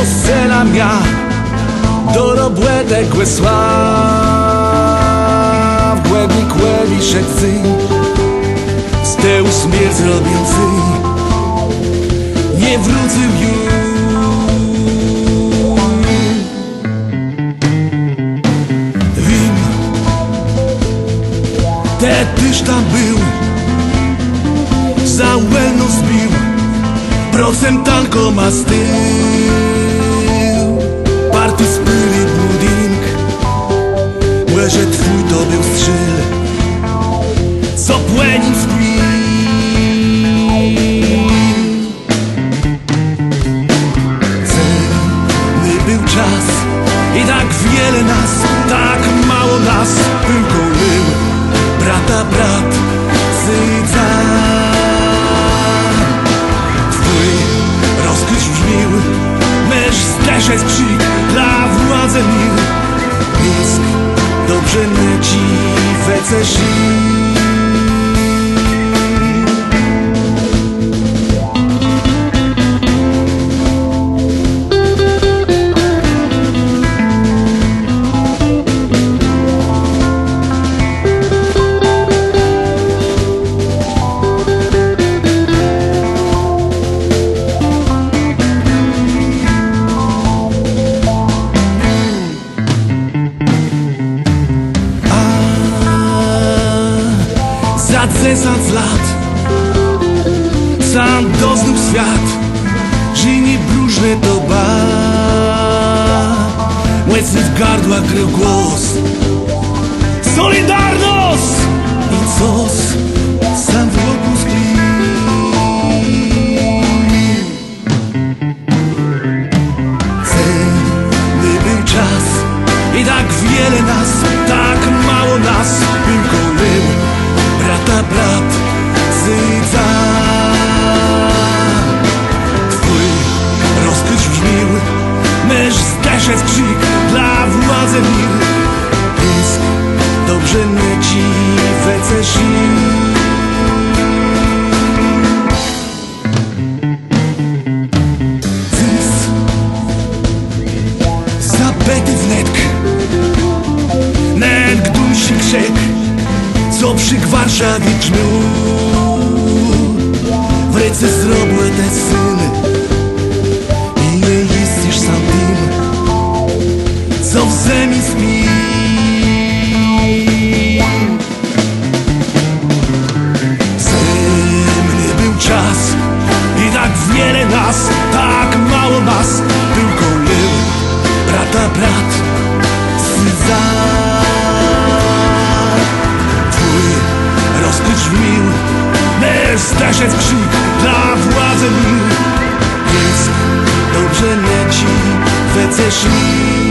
sena mia dorobłete Głesław głębi szekcy z teu śmierć robiący nie wrócę już. Wiem, te tyż tam był, za łeno zbił procentanko ma styl. Party spyli budynek, że twój to był strzel, co płeni spil. Cenny był czas i tak wiele nas, tak mało nas, tylko był brata brat Sydza. Twój rozkryć brzmił, mysz zdeszeć krzyk dla władzy mir. Pisk dobrze leci wece żył. Za 10 lat sam doznał świat, że nie próżne to ba. Młecny w gardła krył głos Solidarność! I coś sam w łoku skrył. Cenny był czas i tak wiele nas, tak mało nas, tylko był brata brat Sydza. Twój rozkryć brzmił, mysz zdeszec krzyk dla władzy mir. Pysk dobrze leci wece żył. Zys zapety wnetk, nęk dusi krzek, co przy Warszawie grzmił. W ręce zrobiły te syny i nie jesteś sam tym, co w ziemi śpi. Zemny był czas i tak wiele nas, tak mało nas, tylko był brata brat Sydza. Brzmił, mysz zdeszec krzyk dla władzy mir. Pisk dobrze leci wece żył.